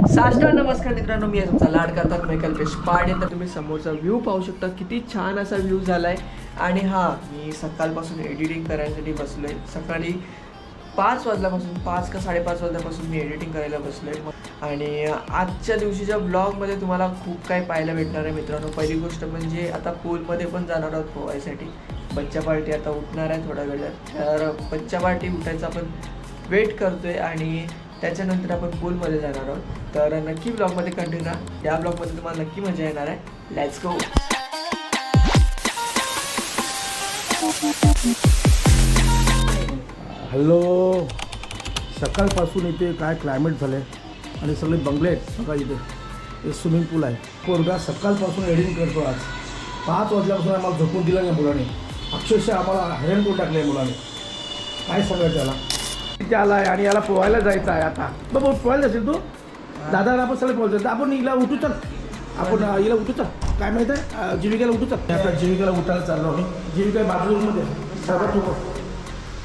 साष्टांग नमस्कार मित्रांनो, मी आहे तुमचा लाडका तन्मय कल्पेश पाडे. तर तुम्ही समोरचा व्ह्यू पाहू शकता, किती छान असा व्ह्यू झालाय. आणि हा मी सकाळपासून एडिटिंग करायसाठी बसलोय. सकाळी 5 वाजल्यापासून 5 का 5:30 वाजल्यापासून मी एडिटिंग करायला बसलोय. आणि आजच्या दिवशीच्या ब्लॉगमध्ये तुम्हाला खूप काही पाहायला भेटणार आहे मित्रांनो. पहिली गोष्ट म्हणजे आता पूलमध्ये पण जाणार आहोत पोहायसाठी. बच्चा पार्टी आता उठणार आहे थोड्या वेळात, तर बच्चा पार्टी उठायचा आपण वेट करतोय आणि त्याच्यानंतर आपण पूलमध्ये जाणार आहोत. तर नक्की ब्लॉगमध्ये कंटिन्यू राहा. या ब्लॉगमध्ये तुम्हाला नक्की मजा येणार आहे. Let's go. हॅलो, सकाळपासून इथे काय क्लायमेट झालं आहे आणि सगळे बंगले आहेत. बघा इथे हे स्विमिंग पूल आहे. पोरगा सकाळपासून एडिटिंग करतो. आज 5 वाजल्यापासून आम्हाला झोपून दिलं नाही मुलाने. अक्षरशः आम्हाला हैराण करून टाकलं आहे मुलाने. काय सांगायचं त्याला. इथे आला आहे आणि याला पोहायला जायचं आहे. आता बाबा पोहायला असेल तू दादा, आपण सगळे पोहायचं. आपण हिला उठू चल, आपण हिला उठू चल. काय माहीत आहे, जीविकाला उठू चल. आता जीविकाला उठायला चाललो आम्ही. जीविका बाथरूममध्ये सर्वात उठो.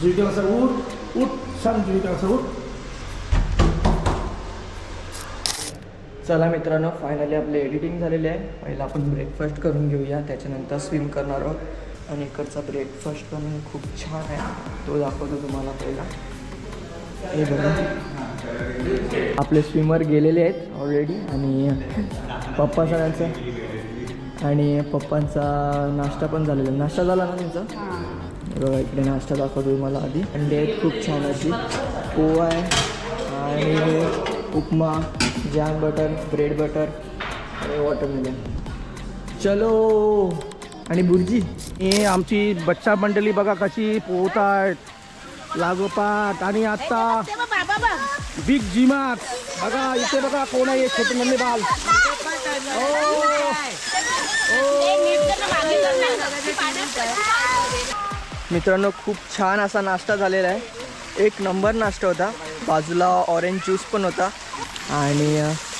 जीविकाला सर उठ उठ, सांग जीविकाला सर उठ. चला मित्रांनो, फायनली आपले एडिटिंग झालेले आहे. पहिला आपण ब्रेकफास्ट करून घेऊया, त्याच्यानंतर स्विम करणार आहोत. आणि इकडचा ब्रेकफास्ट पण खूप छान आहे, तो दाखवतो तुम्हाला पहिला. हे बघा, आपले स्विमर गेलेले आहेत ऑलरेडी. आणि पप्पा सगळ्यांचा आणि पप्पांचा नाश्ता पण झालेला आहे. नाश्ता झाला ना तुमचा? बघा इकडे नाश्ता दाखवतो तुम्हाला. आधी अंडे आहेत खूप छान अशी, पोहा आहे आणि उपमा, जॅम बटर, ब्रेड बटर आणि वॉटरमेलन. चलो. आणि बुर्जी. हे आमची बच्चा मंडळी बघा कशी पोहतायत लागोपाठ. आणि आता बिग जिमात बघा, इथे बघा कोण आहे, छोटे नन्हे बाल. मित्रांनो, खूप छान असा नाश्ता झालेला आहे. एक नंबर नाश्ता होता. बाजूला ऑरेंज ज्यूस पण होता. आणि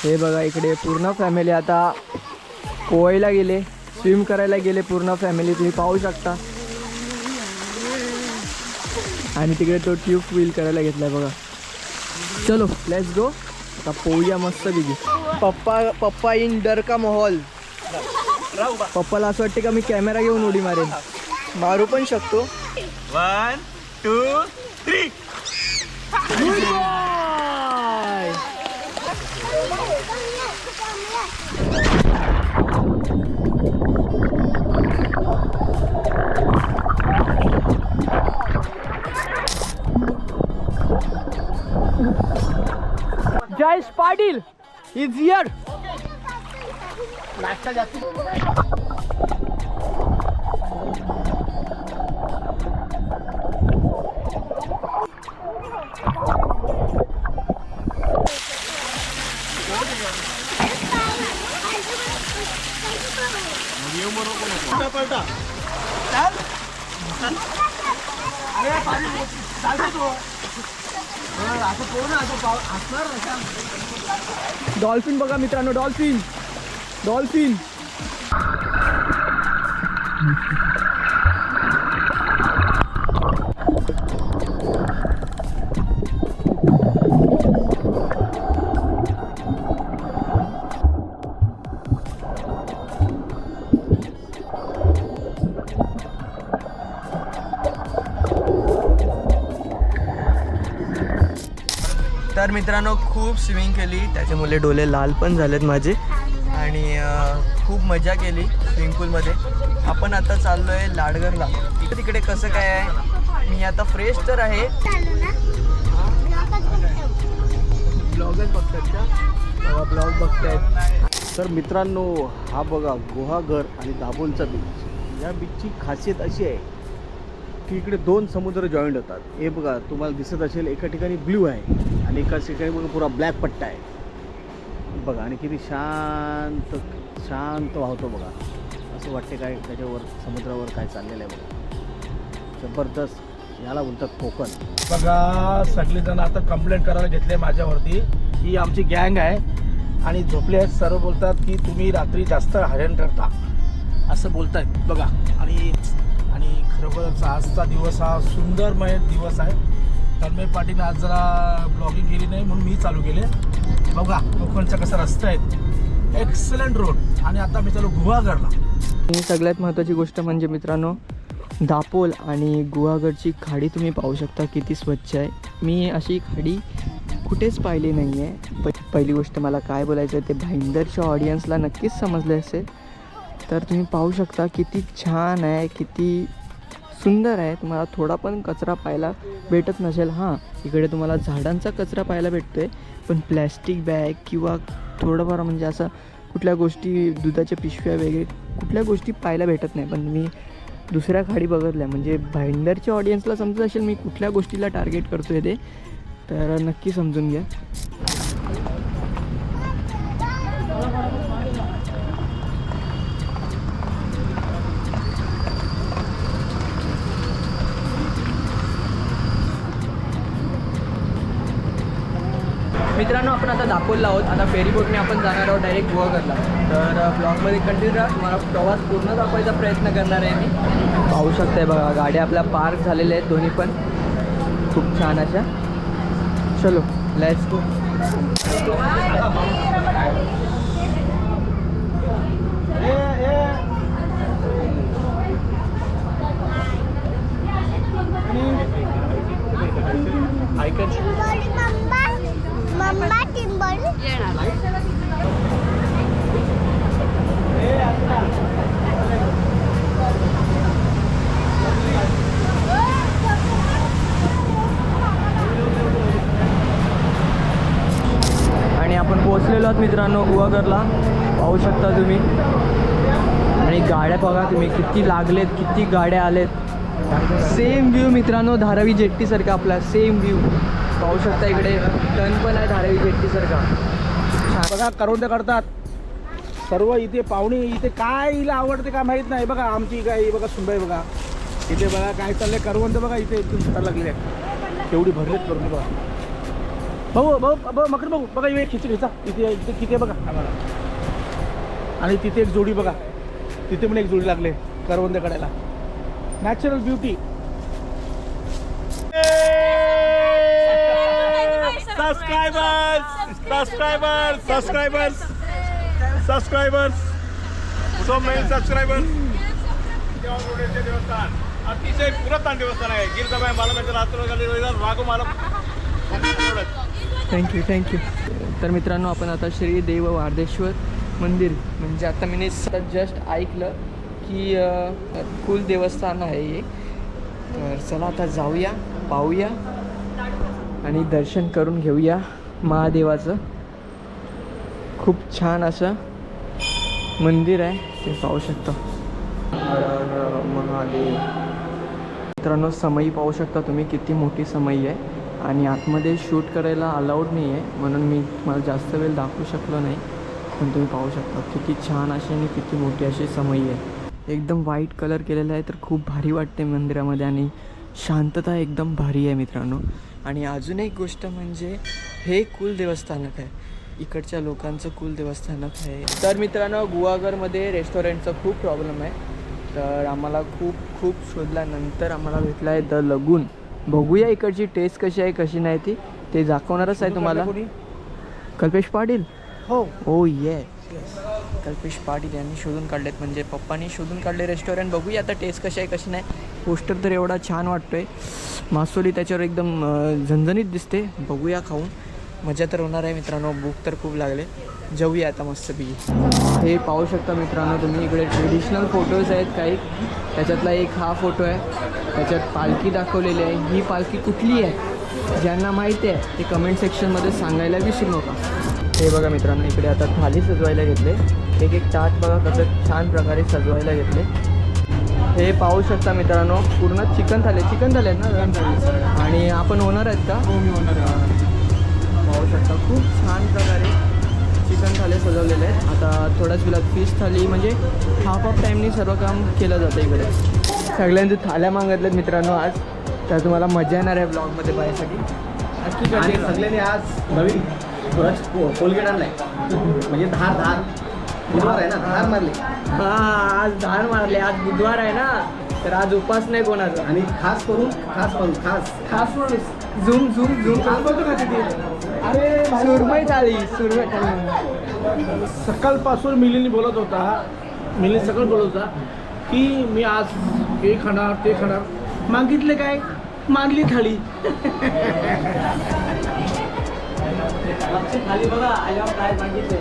हे बघा इकडे पूर्ण फॅमिली आता पोहायला गेले, स्विम करायला गेले पूर्ण फॅमिली, तुम्ही पाहू शकता. आणि तिकडे तो ट्यूब व्हील करायला घेतलाय बघा. चलो लेट्स गो. आता पोहूया मस्त बिगी. पप्पा इन डर का माहोल. पप्पाला असं वाटते का मी कॅमेरा घेऊन उडी मारेन. मारू पण शकतो. 1 2 3. Jayesh Patil is here. Dolphin बघा मित्रांनो, डॉल्फिन डॉल्फिन. तर मित्रांनो, खूप स्विमिंग केली, त्याच्यामुळे डोले लाल पण झालेत माझे. आणि खूप मजा केली स्विमिंग पूलमध्ये. आपण आता चाललो आहे लाडगरला. तिकडे कसं काय आहे, मी आता फ्रेश तर आहे. ब्लॉगच बघतात का? ब्लॉग बघतायत. तर मित्रांनो, हा बघा गुहागर आणि दाभोलचा बीच. या बीचची खासियत अशी आहे की इकडे 2 समुद्र जॉईंट होतात. हे बघा तुम्हाला दिसत असेल, एका ठिकाणी ब्ल्यू आहे आणि एका ठिकाणी बघा पुरा ब्लॅक पट्टा आहे बघा. आणि किती शांत शांत वाहतो बघा. असं वाटते काय त्याच्यावर समुद्रावर काय चाललेलं आहे बघा. जबरदस्त. याला बोलतात कोकण. बघा सगळेजण आता कंप्लेंट करायला घेतले माझ्यावरती. ही आमची गँग आहे आणि झोपले आहेत. सर्व बोलतात की तुम्ही रात्री जास्त हैराण करता असं बोलतायत बघा. आणि खरोखरच आजचा दिवस हा सुंदरमय दिवस आहे. तन्मय पाटील आज जरा ब्लॉगिंग केली नाही म्हणून मी चालू केले. बघा कोकणचा कसा रस्ता आहे, एक्सलंट रोड. आणि आता मी चालू गुहागरला. ही सगळ्यात महत्त्वाची गोष्ट म्हणजे मित्रांनो, दापोल आणि गुहागरची खाडी तुम्ही पाहू शकता किती स्वच्छ आहे. मी अशी खाडी कुठेच पाहिली नाही आहे. पहिली गोष्ट मला काय बोलायचं आहे ते भाईंदरच्या ऑडियन्सला नक्कीच समजले असेल. तर तुम्ही पाहू शकता किती छान आहे, किती सुंदर आहे. तुम्हाला थोडा पण कचरा पाहायला भेटत नसेल. हां, इकडे तुम्हाला झाडांचा कचरा पाहायला भेटतो आहे, पण प्लॅस्टिक बॅग किंवा थोडंफार म्हणजे असं कुठल्या गोष्टी, दुधाच्या पिशव्या वगैरे कुठल्या गोष्टी पाहायला भेटत नाही. पण मी दुसऱ्या खाडी बघितल्या, म्हणजे भाईंदरच्या ऑडियन्सला समजत असेल मी कुठल्या गोष्टीला टार्गेट करतो आहे ते, तर नक्की समजून घ्या. मित्रांनो, आपण आता दापोलला आहोत. आता फेरीबोटने आपण जाणार आहोत डायरेक्ट गुहागरला. तर ब्लॉगमध्ये कंटिन्यू राहा. तुम्हाला प्रवास पूर्ण दाखवायचा प्रयत्न करणार आहे मी. पाहू शकताय बघा, गाड्या आपल्या पार्क झालेल्या आहेत दोन्ही पण खूप छान अशा. चलो लेट्स गो. आणि आपण पोहोचलेलो आहोत मित्रांनो गुहागरला. पाहू शकता तुम्ही. आणि गाड्या बघा तुम्ही किती लागलेत, किती गाड्या आलेत. सेम व्ह्यू मित्रांनो धारावी जेट्टीसारखा आपला सेम व्ह्यू पाहू शकता. इकडे टन पण आहे धारावी जेट्टीसारखा. बघा करवंद करतात सर्व इथे पाहुणे. इथे काय हिला आवडते काय माहीत नाही. बघा आमची काय बघा सुनबाई बघा इथे बघा काय चाललंय. करवंद बघा इथे एकदम सुटा लागले आहेत, केवढी भरलेत करवंद बघा. भाऊ भाऊ भाऊ मकर भाऊ बघा इथे खिचडीचा इथे इथे किती बघा आम्हाला. आणि तिथे एक जोडी बघा, तिथे पण एक जोडी लागले करवंद काढायला. Natural beauty. Subscribers so many subscribers. देवस्थान अतिशय पुरातन देवस्थान आहे. गिरजाबाई मालकाच्या रात्र वाघो मालक. थँक्यू. तर मित्रांनो, आपण आता श्री देव वार्देश्वर मंदिर म्हणजे आता मी जस्ट ऐकलं की कुल देवस्थान आहे हे. तर चला आता जाऊया, पाहूया आणि दर्शन करून घेऊया महादेवाचं. खूप छान असं मंदिर आहे, ते पाहू शकता. महादेव. मित्रांनो, समई पाहू शकता तुम्ही किती मोठी समई आहे. आणि आतमध्ये शूट करायला अलाउड नाही आहे म्हणून मी तुम्हाला जास्त वेळ दाखवू शकलो नाही. पण तुम्ही पाहू शकता किती छान अशी आणि किती मोठी अशी समई आहे. एकदम व्हाईट कलर केलेला आहे, तर खूप भारी वाटते मंदिरामध्ये आणि शांतता एकदम भारी आहे मित्रांनो. आणि अजून एक गोष्ट म्हणजे हे कुलदेवस्थानक आहे, इकडच्या लोकांचं कुलदेवस्थानक आहे. तर मित्रांनो, गुहागरमध्ये रेस्टॉरंटचा खूप प्रॉब्लेम आहे. तर आम्हाला खूप शोधल्यानंतर आम्हाला भेटला आहे द लगून. बघूया इकडची टेस्ट कशी आहे कशी नाही ते दाखवणारच आहे तुम्हाला. कल्पेश पाटील. हो ये कल्पेश पाटील यांनी शोधून काढलेत, म्हणजे पप्पांनी शोधून काढले रेस्टॉरंट. बघूया आता टेस्ट कशी आहे कशी नाही. पोस्टर तर एवढा छान वाटतो आहे, मासोली त्याच्यावर एकदम झणझणीत दिसते. बघूया खाऊन, मजा तर होणार आहे मित्रांनो. भूक तर खूप लागले. जाऊया आता मस्तपैकी. हे पाहू शकता मित्रांनो तुम्ही, इकडे ट्रेडिशनल फोटोज आहेत काही. त्याच्यातला एक हा फोटो आहे, त्याच्यात पालखी दाखवलेली आहे. ही पालखी कुठली आहे ज्यांना माहिती आहे ते कमेंट सेक्शनमध्ये सांगायला विसरू नका. हे बघा मित्रांनो, इकडे आता थाली सजवायला घेतले. एक ताट बघा कसं छान प्रकारे सजवायला घेतले. हे पाहू शकता मित्रांनो, पूर्ण चिकन थाली आहेत ना. आणि आपण ओनर आहेत का? हो, मी ओनर आहे. पाहू शकता खूप छान प्रकारे चिकन थाली सजवलेले आहेत. आता थोड्याच वेळात फिश थाली, म्हणजे हाफ ऑफ टाईमनी सर्व काम केलं जातं इकडे. सगळ्यांचे थाल्या मागितल्यात मित्रांनो आज, तर तुम्हाला मजा येणार आहे ब्लॉगमध्ये पाहायसाठी. आणि सगळ्यांनी आज नवीन कोलगेट आणलाय, म्हणजे धार बुधवार आहे ना, धार मारली. हां, आज धार मारले. आज बुधवार आहे ना, तर आज उपास नाही कोणाचा. आणि खास करून झूम झूम झूम. सांगतो का तिथे अरे भाई, सुरमई थाळी, सुरमई थाळी. सकाळपासून मिलिंद बोलत होता, मिलिंद सकाळ बोलत होता की मी आज हे खाणार ते खाणार. मागितले काय? मागली थाळी. थाळी बघा आल्यावर काय सांगितले.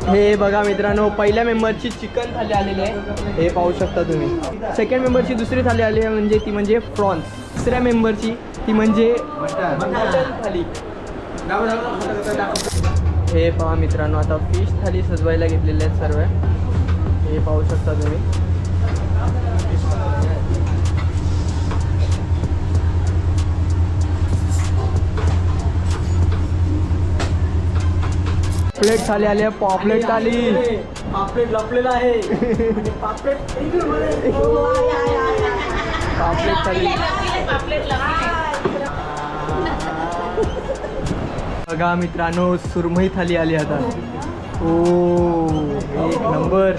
हे बघा मित्रांनो, पहिल्या मेंबरची चिकन थाली आलेली आहे, हे पाहू शकता तुम्ही. सेकंड मेंबरची दुसरी थाली आली आहे, म्हणजे ती म्हणजे प्रॉन्स. तिसऱ्या मेंबरची ती म्हणजे मटन थाली. हे पहा मित्रांनो, आता फिश थाली सजवायला घेतलेले आहेत सर्व, हे पाहू शकता तुम्ही. पापलेट थाली आली आहे, पॉपलेट थाली. पापलेट लपलेला आहे. पापलेट पापलेट थाली बघा मित्रांनो, सुरमई थाली आली आता. ओ एक नंबर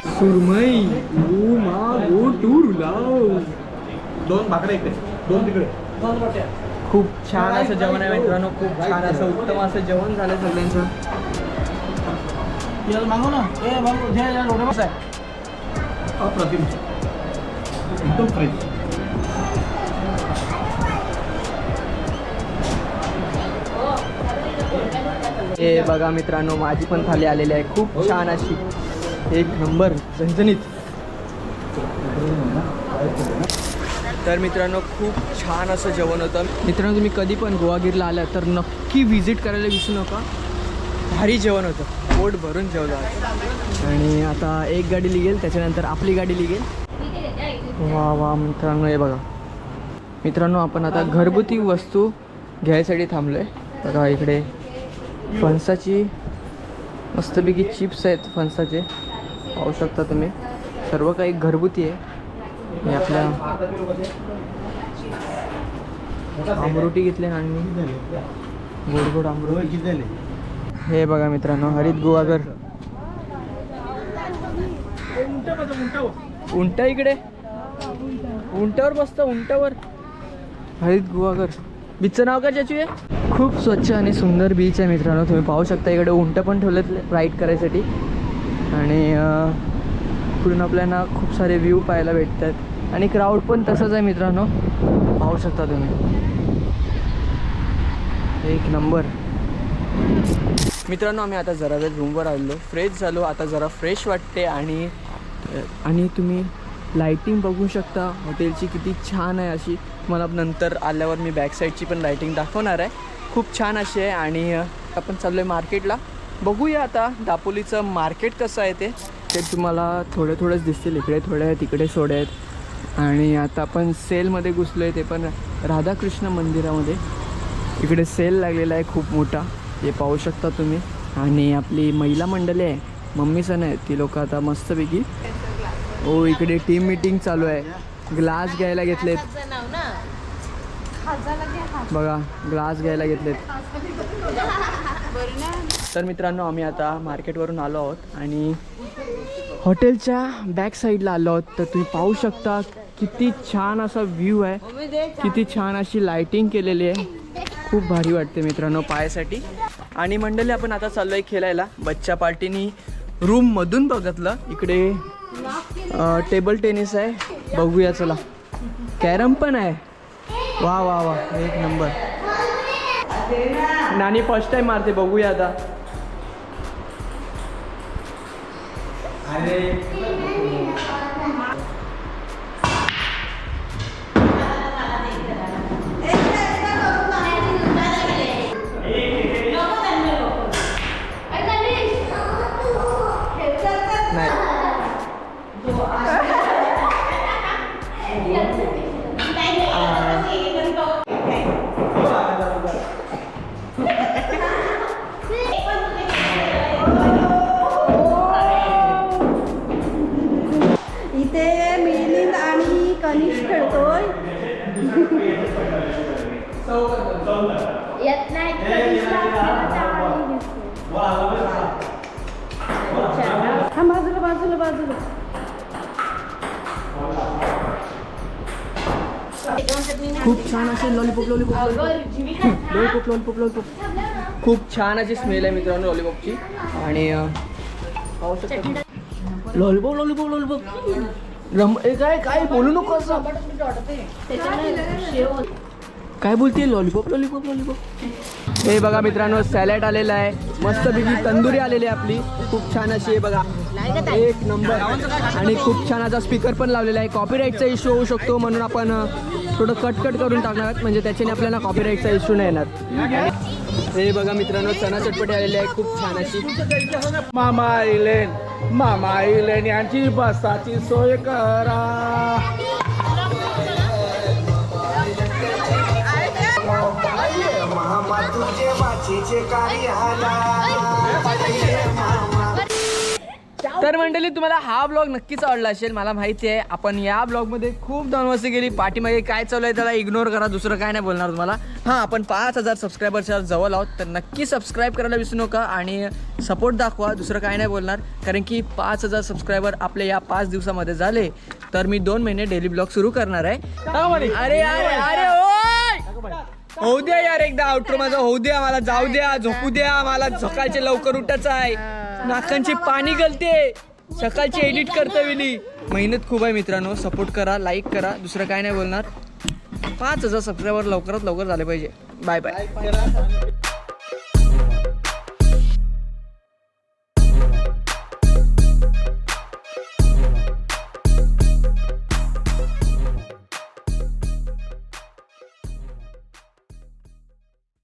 सुरमई. ओ मा गो टू लाव. 2 भाकऱ्या इकडे, 2 तिकडे. खूप छान असं जेवण आहे मित्रांनो, खूप छान असं उत्तम असं जेवण झालं सगळ्यांचं. याला मागव ना. ए मागव, घ्या या लोढा बस आहे. अप्रतिम, एकदम फ्रेश. हे बघा मित्रांनो, माझी पण थाली आलेली आहे, खूप छान अशी, एक नंबर झणझणीत. तर मित्रांनो, खूप छान असं जेवण होतं. मित्रांनो, तुम्ही कधी पण गोवागीरला आला तर नक्की व्हिजिट करायला विसरू नका. भारी जेवण होतं, पोट भरून जेवलं. आणि आता एक गाडी निघेल, त्याच्यानंतर आपली गाडी निघेल. वा वा मित्रांनो, हे बघा मित्रांनो, आपण आता घरगुती वस्तू घ्यायसाठी थांबलो आहे. बघा इकडे फणसाची मस्तपैकी चिप्स आहेत, फणसाचे पाहू शकता तुम्ही. सर्व काही घरगुती आहे. हे आपल्या आमरोटी घेतले आणि गोड गोड आमरोटी. हे बघा मित्रांनो, हरित गुहागर. उंटा इकडे, उंटावर बसतं, उंटावर. हरित गुहागर बीचचं नाव काय ज्याची आहे? खूप स्वच्छ आणि सुंदर बीच आहे मित्रांनो, तुम्ही पाहू शकता. इकडे उंट पण ठेवलेत राईड करायसाठी. आणि इकडून आपल्याला खूप सारे व्ह्यू पाहायला भेटतात. आणि क्राऊड पण तसंच आहे मित्रांनो, पाहू शकता तुम्ही. एक नंबर. मित्रांनो, आम्ही आता जरा वेळ रूमवर आलो, फ्रेश झालो, आता जरा फ्रेश वाटते. आणि तुम्ही लाईटिंग बघू शकता हॉटेलची, किती छान आहे अशी. तुम्हाला नंतर आल्यावर मी बॅक साईडची पण लाईटिंग दाखवणार आहे, खूप छान अशी आहे. आणि आपण चाललो आहे मार्केटला. बघूया आता दापोलीचं मार्केट कसं आहे ते तुम्हाला थोडेच दिसतील. इकडे थोडे आहेत, तिकडे थोडे आहेत. आणि आता आपण सेलमध्ये घुसलो आहे, ते पण राधाकृष्ण मंदिरामध्ये. इकडे सेल लागलेला आहे खूप मोठा, हे पाहू शकता तुम्ही. आणि आपली महिला मंडळी आहे, मम्मी सण आहे, ती लोक आता मस्तपैकी. ओ इकडे टीम मीटिंग चालू आहे. ग्लास घ्यायला घेतलेत बघा, ग्लास घ्यायला घेतलेत. तर मित्रांनो, आम्ही आता मार्केटवरून आलो आहोत आणि हॉटेलच्या बॅक साईडला आलो आहोत. तर तुम्ही पाहू शकता किती छान असा व्ह्यू आहे, किती छान अशी लाईटिंग केलेली आहे. खूप भारी वाटते मित्रांनो पायासाठी. आणि मंडळी, आपण आता चाललो आहे खेळायला. बच्चा पार्टीनी रूममधून बघितलं, इकडे टेबल टेनिस आहे, बघूया चला. कॅरम पण आहे, वा वा वा, एक नंबर. नानी फर्स्ट टाइम मारते, बघूया आता. इथे मिलिंद आणि कनिष खेळतोय. येत नाही कनिषला. थांबा बाजूला बाजूला खूप छान असे लॉलीपॉप खूप छान अशी स्मेल आहे मित्रांनो लॉलीपॉपची. आणि पाहू शकता लॉलीपॉप काय काय बोलू नको असं. काय बोलते लॉलीपॉप. हे बघा मित्रांनो सॅलड आलेला आहे, मस्त पैकी तंदुरी आलेली आहे आपली, खूप छान अशी आहे बघा, एक नंबर. आणि खूप छान असा स्पीकर पण लावलेला आहे. कॉपीराईटचा इश्यू होऊ शकतो म्हणून आपण थोडं कट करून टाकणार आहोत, म्हणजे त्याच्याने आपल्याला कॉपीराईटचा इश्यू नाही येणार. हे बघा मित्रांनो चणा चटपटी आलेली आहे खूप छान अशी. मामा आईलेन यांची बसाची सोय करा. तर मंडळी तुम्हाला हा ब्लॉग नक्कीच आवडला असेल, मला माहिती आहे. आपण या ब्लॉगमध्ये खूप दनवासी गेली, पाठीमागे काय चालू आहे त्याला इग्नोर करा, दुसरं काय नाही बोलणार तुम्हाला. हां, आपण 5000 सबस्क्रायबरच्या जवळ आहोत, तर नक्की सबस्क्राईब करायला विसरू नका आणि सपोर्ट दाखवा, दुसरं काय नाही बोलणार. कारण की 5000 सबस्क्रायबर आपले या 5 दिवसामध्ये झाले तर मी 2 महिने डेली ब्लॉग सुरू करणार आहे. अरे होऊ द्या यार, एकदा आउटरो माझा होऊ द्या, मला जाऊ द्या, झोपू द्या, मला सकाळचे लवकर उठायचं आहे, नाकांची पाणी गलते, सकाळची एडिट करता वेळी. मेहनत खूप आहे मित्रांनो, सपोर्ट करा, लाईक करा, दुसरं काय नाही बोलणार. 5000 सबस्क्रायबर लवकरात लवकर झाले पाहिजे. Bye bye.